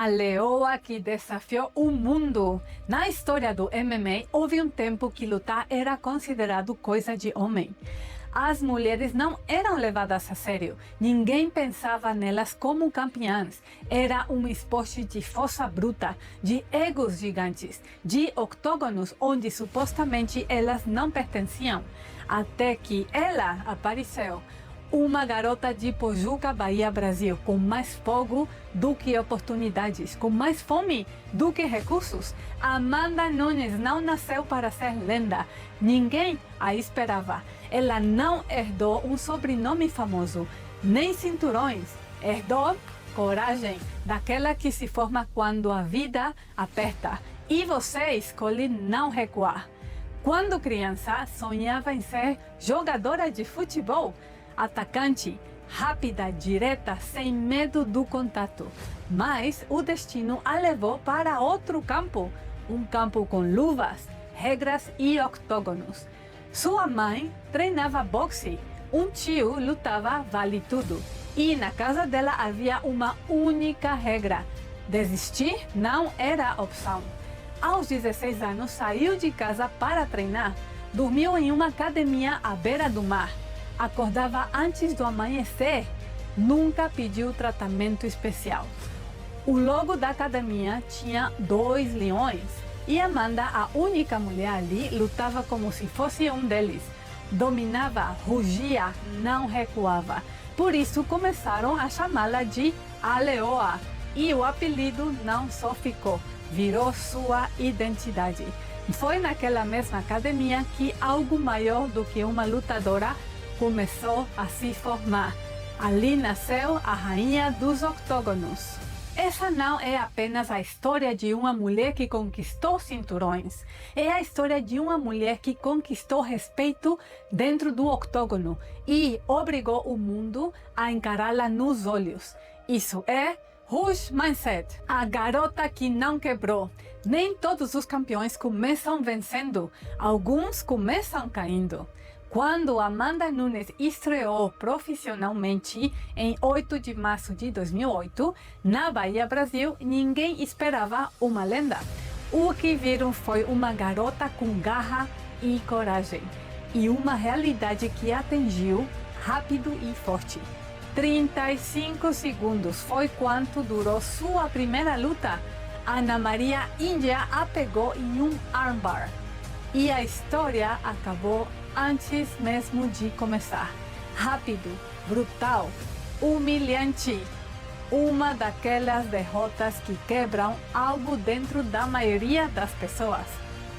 A leoa que desafiou o mundo. Na história do MMA, houve um tempo que lutar era considerado coisa de homem. As mulheres não eram levadas a sério. Ninguém pensava nelas como campeãs. Era um esporte de força bruta, de egos gigantes, de octógonos onde supostamente elas não pertenciam. Até que ela apareceu. Uma garota de Pojuca, Bahia, Brasil, com mais fogo do que oportunidades, com mais fome do que recursos. Amanda Nunes não nasceu para ser lenda. Ninguém a esperava. Ela não herdou um sobrenome famoso, nem cinturões. Herdou coragem, daquela que se forma quando a vida aperta. E você escolhe não recuar. Quando criança, sonhava em ser jogadora de futebol. Atacante, rápida, direta, sem medo do contato. Mas o destino a levou para outro campo, um campo com luvas, regras e octógonos. Sua mãe treinava boxe, um tio lutava vale tudo. E na casa dela havia uma única regra: desistir não era opção. Aos 16 anos saiu de casa para treinar, dormiu em uma academia à beira do mar. Acordava antes do amanhecer, nunca pediu tratamento especial. O logo da academia tinha 2 leões e Amanda, a única mulher ali, lutava como se fosse um deles. Dominava, rugia, não recuava. Por isso começaram a chamá-la de A Leoa. E o apelido não só ficou, virou sua identidade. Foi naquela mesma academia que algo maior do que uma lutadora começou a se formar. Ali nasceu a rainha dos octógonos. Essa não é apenas a história de uma mulher que conquistou cinturões. É a história de uma mulher que conquistou respeito dentro do octógono e obrigou o mundo a encará-la nos olhos. Isso é Rouge Mindset, a garota que não quebrou. Nem todos os campeões começam vencendo, alguns começam caindo. Quando Amanda Nunes estreou profissionalmente em 8 de março de 2008, na Bahia, Brasil, ninguém esperava uma lenda. O que viram foi uma garota com garra e coragem, e uma realidade que atingiu rápido e forte. 35 segundos foi quanto durou sua primeira luta. Ana Maria Índia a pegou em um armbar. E a história acabou antes mesmo de começar. Rápido, brutal, humilhante. Uma daquelas derrotas que quebram algo dentro da maioria das pessoas.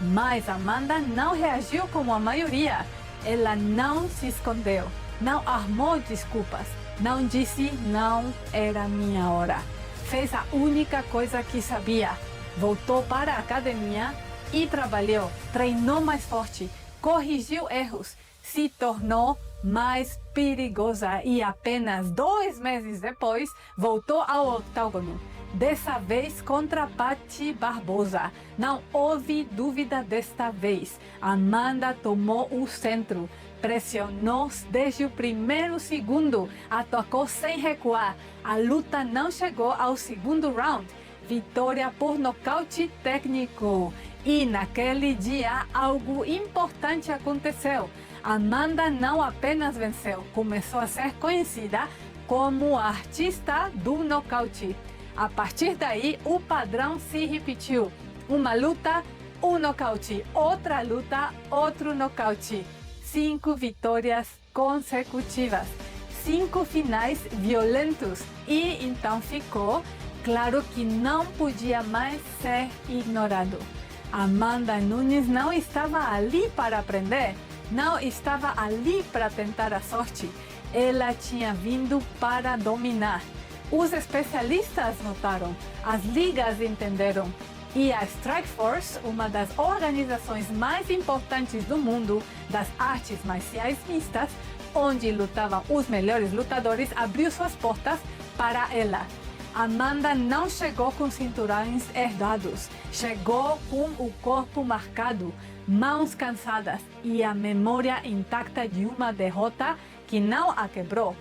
Mas Amanda não reagiu como a maioria. Ela não se escondeu, não armou desculpas, não disse não era minha hora. Fez a única coisa que sabia. Voltou para a academia e trabalhou, treinou mais forte, corrigiu erros, se tornou mais perigosa e apenas 2 meses depois voltou ao octógono. Dessa vez contra Patti Barbosa. Não houve dúvida desta vez. Amanda tomou o centro, pressionou desde o primeiro segundo, atacou sem recuar. A luta não chegou ao segundo round. Vitória por nocaute técnico. E naquele dia algo importante aconteceu. Amanda não apenas venceu, começou a ser conhecida como a artista do nocaute. A partir daí, o padrão se repetiu. Uma luta, um nocaute. Outra luta, outro nocaute. 5 vitórias consecutivas. 5 finais violentos. E então ficou claro que não podia mais ser ignorado. Amanda Nunes não estava ali para aprender, não estava ali para tentar a sorte. Ela tinha vindo para dominar. Os especialistas notaram, as ligas entenderam. E a Strikeforce, uma das organizações mais importantes do mundo das artes marciais mistas, onde lutavam os melhores lutadores, abriu suas portas para ela. Amanda não chegou com cinturões herdados, chegou com o corpo marcado, mãos cansadas e a memória intacta de uma derrota que não a quebrou.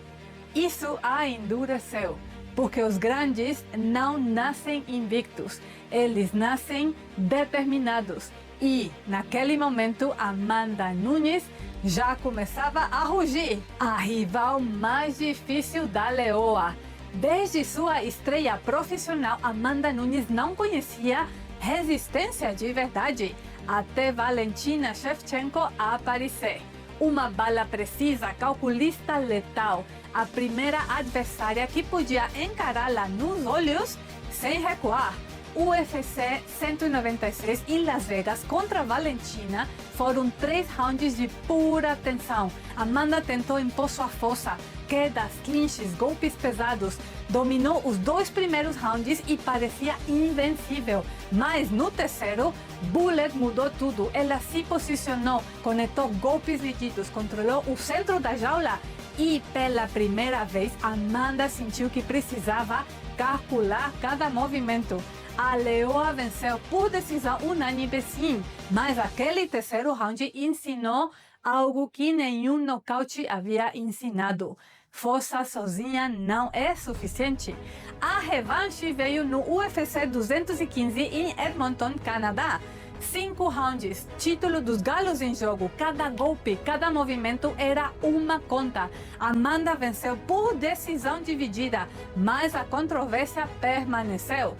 Isso a endureceu. porque os grandes não nascem invictos, eles nascem determinados. E, naquele momento, Amanda Nunes já começava a rugir, a rival mais difícil da Leoa. Desde sua estreia profissional, Amanda Nunes não conhecia resistência de verdade, até Valentina Shevchenko aparecer. Uma bala precisa, calculista letal, a primeira adversária que podia encará-la nos olhos sem recuar. UFC 196 em Las Vegas contra Valentina foram 3 rounds de pura tensão. Amanda tentou impor sua força, quedas, clinches, golpes pesados. Dominou os 2 primeiros rounds e parecia invencível. Mas no terceiro, Bullet mudou tudo. Ela se posicionou, conectou golpes rígidos, controlou o centro da jaula e pela primeira vez Amanda sentiu que precisava calcular cada movimento. A Leoa venceu por decisão unânime, sim, mas aquele terceiro round ensinou algo que nenhum nocaute havia ensinado. Força sozinha não é suficiente. A revanche veio no UFC 215 em Edmonton, Canadá. 5 rounds, título dos galos em jogo, cada golpe, cada movimento era uma conta. Amanda venceu por decisão dividida, mas a controvérsia permaneceu.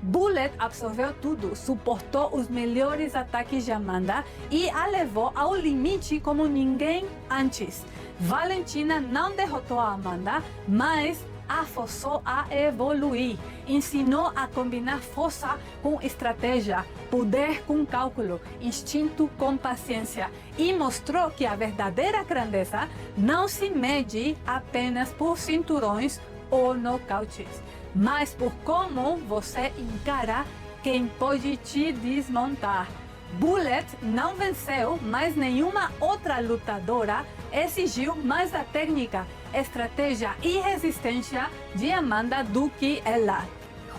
Bullet absorveu tudo, suportou os melhores ataques de Amanda e a levou ao limite como ninguém antes. Valentina não derrotou a Amanda, mas a forçou a evoluir. Ensinou a combinar força com estratégia, poder com cálculo, instinto com paciência e mostrou que a verdadeira grandeza não se mede apenas por cinturões ou nocautes, mas por como você encara quem pode te desmontar. Bullet não venceu, mas nenhuma outra lutadora exigiu mais da técnica, estratégia e resistência de Amanda do que ela.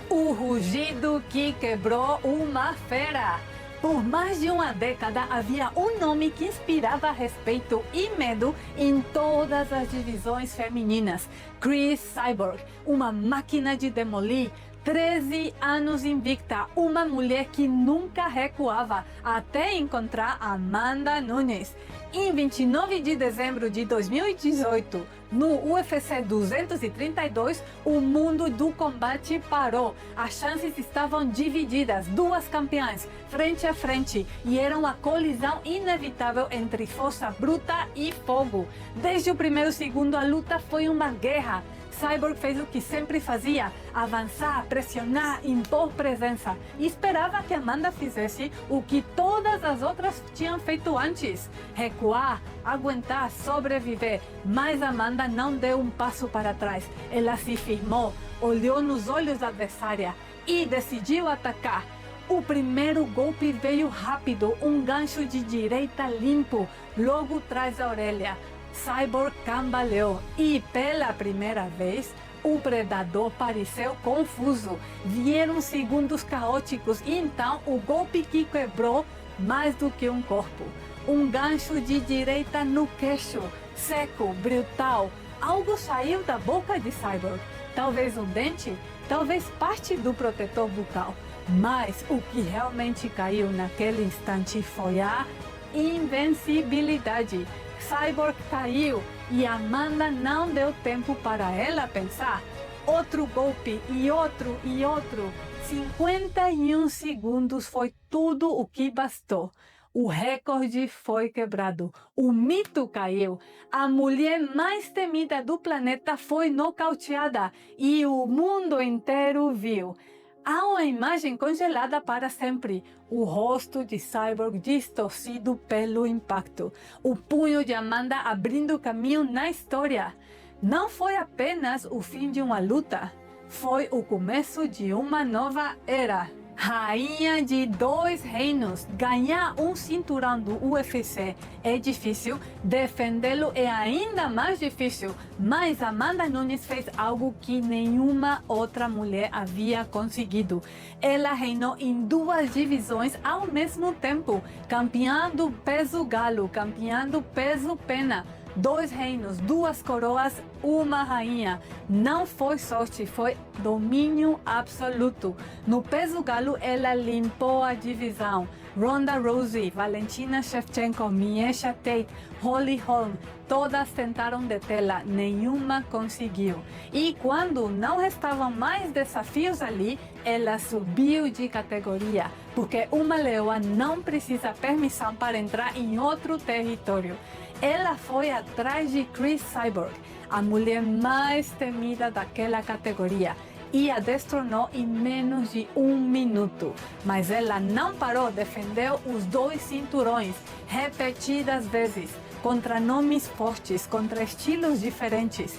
O rugido que quebrou uma fera. Por mais de uma década havia um nome que inspirava respeito e medo em todas as divisões femininas: Cris Cyborg, uma máquina de demolir. 13 anos invicta, uma mulher que nunca recuava até encontrar Amanda Nunes. Em 29 de dezembro de 2018, no UFC 232, o mundo do combate parou. As chances estavam divididas, 2 campeãs, frente a frente, e era uma colisão inevitável entre força bruta e fogo. Desde o primeiro segundo, a luta foi uma guerra. Cyborg fez o que sempre fazia: avançar, pressionar, impor presença. E esperava que Amanda fizesse o que todas as outras tinham feito antes: recuar, aguentar, sobreviver. Mas Amanda não deu um passo para trás. Ela se firmou, olhou nos olhos da adversária e decidiu atacar. O primeiro golpe veio rápido, um gancho de direita limpo, logo atrás da orelha. Cyborg cambaleou e, pela primeira vez, o predador pareceu confuso. Vieram segundos caóticos e então o golpe que quebrou mais do que um corpo. Um gancho de direita no queixo, seco, brutal. Algo saiu da boca de Cyborg. Talvez um dente, talvez parte do protetor bucal. Mas o que realmente caiu naquele instante foi a invencibilidade. Cyborg caiu e Amanda não deu tempo para ela pensar. Outro golpe e outro e outro. 51 segundos foi tudo o que bastou. O recorde foi quebrado. O mito caiu. A mulher mais temida do planeta foi nocauteada e o mundo inteiro viu. Há uma imagem congelada para sempre. O rosto de Cyborg distorcido pelo impacto. O punho de Amanda abrindo caminho na história. Não foi apenas o fim de uma luta. Foi o começo de uma nova era. Rainha de 2 reinos, ganhar um cinturão do UFC é difícil, defendê-lo é ainda mais difícil, mas Amanda Nunes fez algo que nenhuma outra mulher havia conseguido. Ela reinou em 2 divisões ao mesmo tempo, campeã do peso galo, campeã do peso pena. 2 reinos, 2 coroas, uma rainha. Não foi sorte, foi domínio absoluto. No peso galo, ela limpou a divisão. Ronda Rousey, Valentina Shevchenko, Miesha Tate, Holly Holm, todas tentaram detê-la, nenhuma conseguiu. E quando não restavam mais desafios ali, ela subiu de categoria, porque uma leoa não precisa permissão para entrar em outro território. Ela foi atrás de Cris Cyborg, a mulher mais temida daquela categoria, e a destronou em menos de 1 minuto. Mas ela não parou, defendeu os 2 cinturões repetidas vezes, contra nomes fortes, contra estilos diferentes.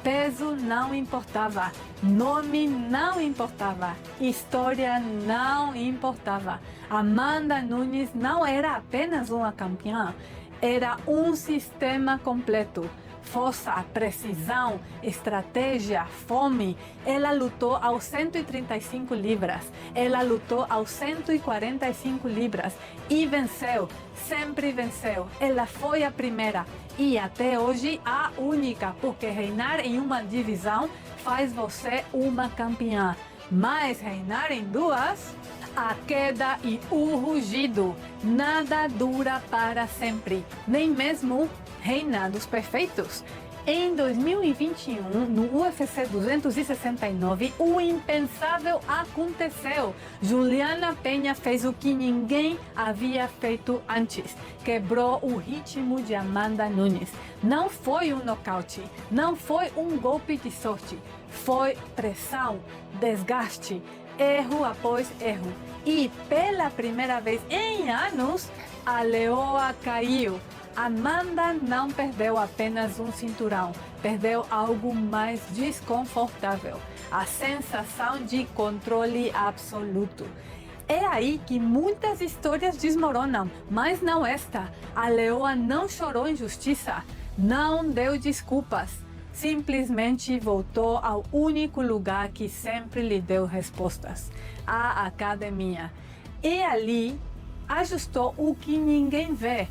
Peso não importava, nome não importava, história não importava. Amanda Nunes não era apenas uma campeã, era um sistema completo. Força, precisão, estratégia, fome. Ela lutou aos 135 libras, ela lutou aos 145 libras e venceu, sempre venceu. Ela foi a primeira e até hoje a única, porque reinar em uma divisão faz você uma campeã. Mas reinar em 2, a queda e o rugido, nada dura para sempre, nem mesmo reinados perfeitos. Em 2021, no UFC 269, o impensável aconteceu. Juliana Peña fez o que ninguém havia feito antes. Quebrou o ritmo de Amanda Nunes. Não foi um nocaute, não foi um golpe de sorte. Foi pressão, desgaste, erro após erro. E pela primeira vez em anos, a leoa caiu. Amanda não perdeu apenas um cinturão, perdeu algo mais desconfortável, a sensação de controle absoluto. É aí que muitas histórias desmoronam, mas não esta. A leoa não chorou injustiça, não deu desculpas, simplesmente voltou ao único lugar que sempre lhe deu respostas, a academia. E ali ajustou o que ninguém vê.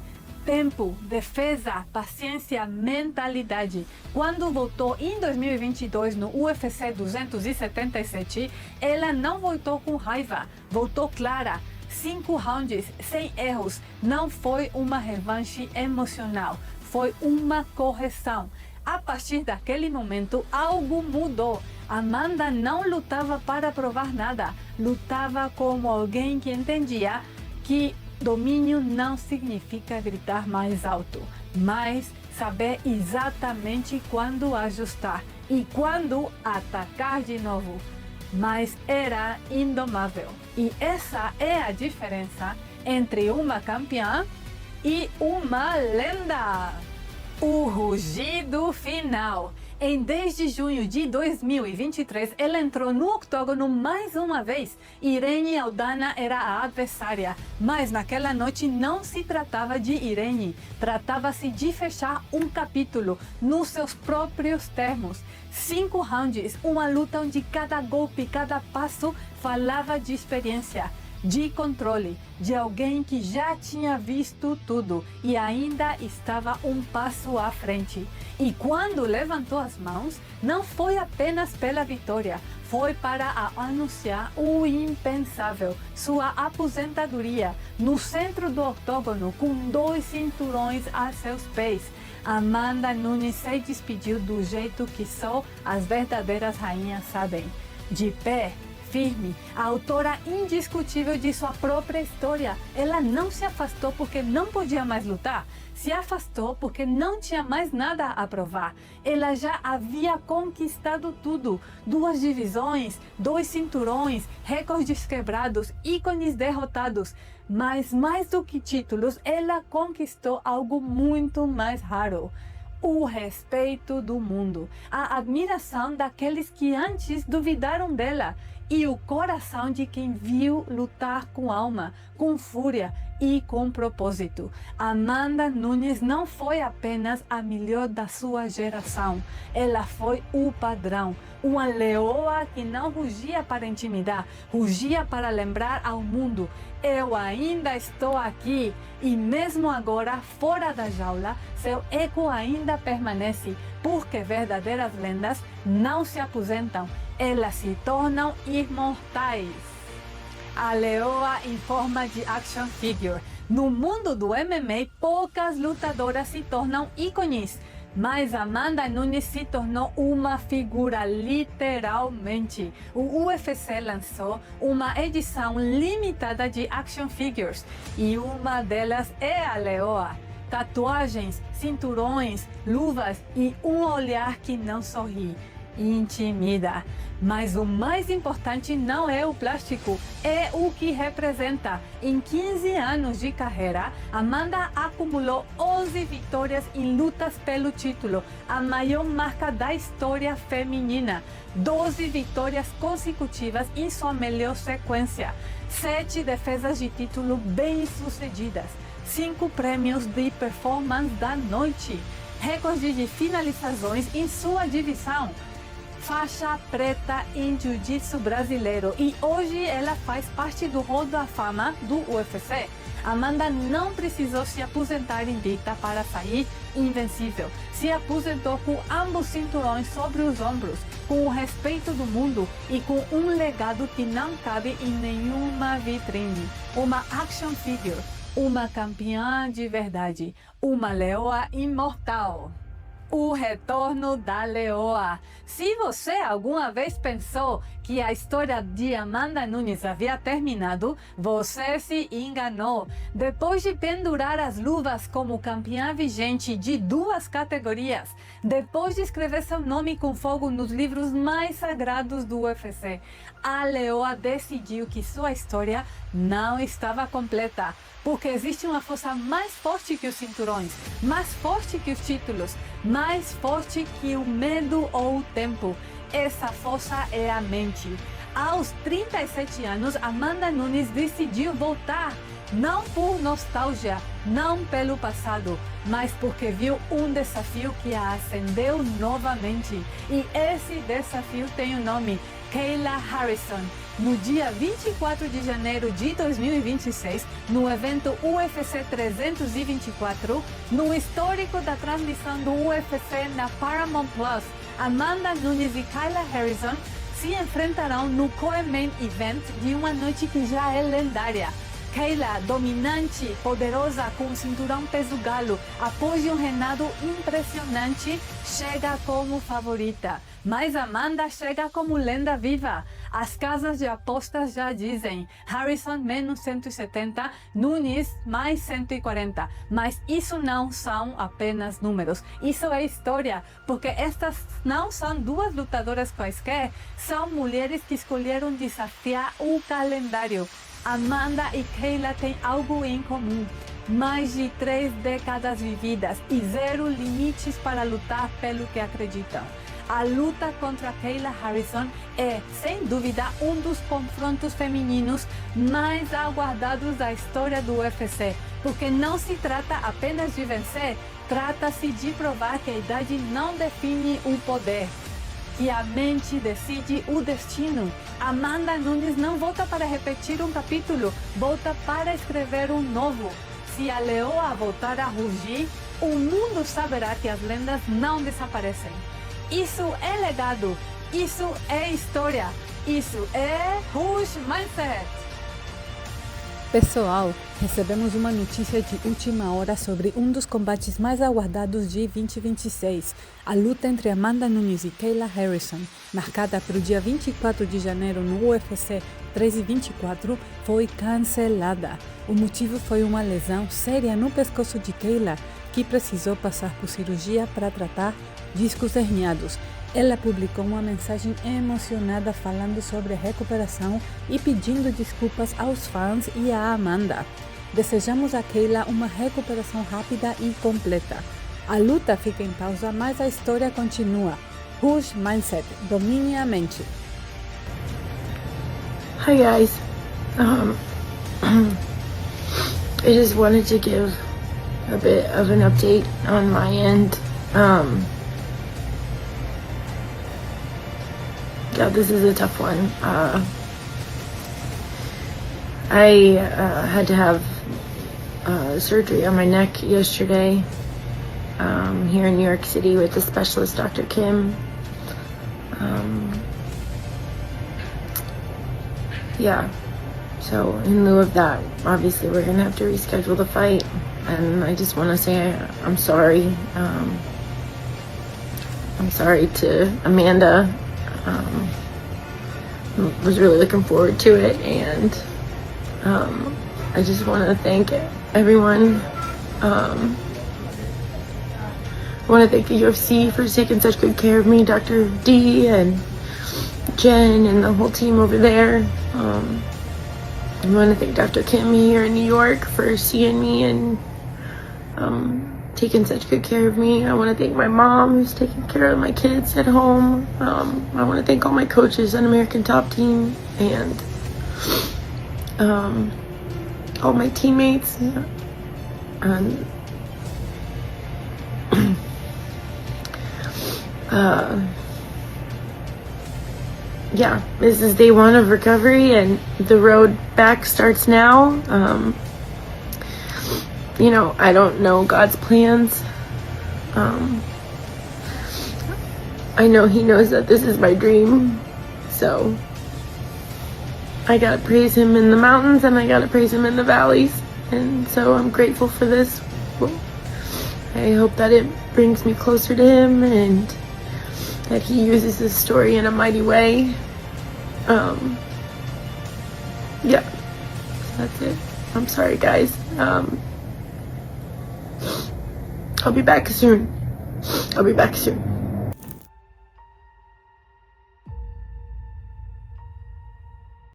Tempo, defesa, paciência, mentalidade. Quando voltou em 2022 no UFC 277, ela não voltou com raiva, voltou clara. 5 rounds, sem erros. Não foi uma revanche emocional, foi uma correção. A partir daquele momento, algo mudou. Amanda não lutava para provar nada, lutava como alguém que entendia que domínio não significa gritar mais alto, mas saber exatamente quando ajustar e quando atacar de novo. Mas era indomável. E essa é a diferença entre uma campeã e uma lenda. O rugido final. Em 10 de junho de 2023, ela entrou no octógono mais uma vez. Irene Aldana era a adversária, mas naquela noite não se tratava de Irene. Tratava-se de fechar um capítulo nos seus próprios termos. 5 rounds, uma luta onde cada golpe, cada passo falava de experiência, de controle, de alguém que já tinha visto tudo e ainda estava um passo à frente. E quando levantou as mãos, não foi apenas pela vitória, foi para anunciar o impensável, sua aposentadoria, no centro do octógono, com 2 cinturões a seus pés. Amanda Nunes se despediu do jeito que só as verdadeiras rainhas sabem, de pé, firme, a autora indiscutível de sua própria história. Ela não se afastou porque não podia mais lutar, se afastou porque não tinha mais nada a provar. Ela já havia conquistado tudo: 2 divisões, 2 cinturões, recordes quebrados, ícones derrotados. Mas mais do que títulos, ela conquistou algo muito mais raro: o respeito do mundo, a admiração daqueles que antes duvidaram dela e o coração de quem viu lutar com alma, com fúria e com propósito. Amanda Nunes não foi apenas a melhor da sua geração, ela foi o padrão. Uma leoa que não rugia para intimidar, rugia para lembrar ao mundo: eu ainda estou aqui. E mesmo agora, fora da jaula, seu eco ainda permanece, porque verdadeiras lendas não se aposentam, elas se tornam imortais. A leoa em forma de action figure. No mundo do MMA, poucas lutadoras se tornam ícones, mas Amanda Nunes se tornou uma figura literalmente. O UFC lançou uma edição limitada de action figures e uma delas é a leoa. Tatuagens, cinturões, luvas e um olhar que não sorri. Intimida. Mas o mais importante não é o plástico, é o que representa. Em 15 anos de carreira, Amanda acumulou 11 vitórias em lutas pelo título, a maior marca da história feminina. 12 vitórias consecutivas em sua melhor sequência. 7 defesas de título bem-sucedidas. 5 prêmios de performance da noite. Recorde de finalizações em sua divisão. Faixa preta em jiu-jitsu brasileiro e hoje ela faz parte do Hall da Fama do UFC. Amanda não precisou se aposentar invicta para sair invencível. Se aposentou com ambos cinturões sobre os ombros, com o respeito do mundo e com um legado que não cabe em nenhuma vitrine. Uma action figure, uma campeã de verdade, uma leoa imortal. O retorno da leoa. Se você alguma vez pensou que a história de Amanda Nunes havia terminado, você se enganou. Depois de pendurar as luvas como campeã vigente de 2 categorias, depois de escrever seu nome com fogo nos livros mais sagrados do UFC, a leoa decidiu que sua história não estava completa. Porque existe uma força mais forte que os cinturões, mais forte que os títulos, mais forte que o medo ou o tempo. Essa força é a mente. Aos 37 anos, Amanda Nunes decidiu voltar. Não por nostalgia, não pelo passado, mas porque viu um desafio que a acendeu novamente. E esse desafio tem o nome Kayla Harrison. No dia 24 de janeiro de 2026, no evento UFC 324, no histórico da transmissão do UFC na Paramount Plus, Amanda Nunes e Kayla Harrison se enfrentarão no co-main event de uma noite que já é lendária. Kayla, dominante, poderosa, com o cinturão peso galo, após um reinado impressionante, chega como favorita. Mas Amanda chega como lenda viva. As casas de apostas já dizem: Harrison menos 170, Nunes mais 140. Mas isso não são apenas números. Isso é história, porque estas não são 2 lutadoras quaisquer, são mulheres que escolheram desafiar o calendário. Amanda e Kayla têm algo em comum: mais de 3 décadas vividas e 0 limites para lutar pelo que acreditam. A luta contra Kayla Harrison é, sem dúvida, um dos confrontos femininos mais aguardados da história do UFC, porque não se trata apenas de vencer, trata-se de provar que a idade não define o poder, que a mente decide o destino. Amanda Nunes não volta para repetir um capítulo, volta para escrever um novo. Se a leoa voltar a rugir, o mundo saberá que as lendas não desaparecem. Isso é legado, isso é história, isso é Rush Mindset. Pessoal, recebemos uma notícia de última hora sobre um dos combates mais aguardados de 2026. A luta entre Amanda Nunes e Kayla Harrison, marcada para o dia 24 de janeiro no UFC 324, foi cancelada. O motivo foi uma lesão séria no pescoço de Kayla, que precisou passar por cirurgia para tratar discos herniados. Ela publicou uma mensagem emocionada falando sobre a recuperação e pedindo desculpas aos fãs e à Amanda. Desejamos a Kayla uma recuperação rápida e completa. A luta fica em pausa, mas a história continua. Rush Mindset, domine a mente. Hi guys. I just wanted to give a bit of an update on my end. Yeah, this is a tough one. I had to have surgery on my neck yesterday here in New York City with the specialist, Dr. Kim. Yeah, so in lieu of that, obviously we're gonna have to reschedule the fight, and I just want to say I'm sorry. I'm sorry to Amanda. Was really looking forward to it, and I just want to thank everyone. I want to thank the UFC for taking such good care of me, Dr. D and Jen and the whole team over there. I want to thank Dr. Kim here in New York for seeing me and taking such good care of me. I want to thank my mom who's taking care of my kids at home. I want to thank all my coaches on American Top Team and all my teammates. And yeah, this is day one of recovery and the road back starts now. You know, I don't know God's plans. I know He knows that this is my dream. So I gotta praise Him in the mountains and I gotta praise Him in the valleys. And so I'm grateful for this. I hope that it brings me closer to Him and that He uses this story in a mighty way. Yeah, that's it. I'm sorry, guys. I'll be back soon.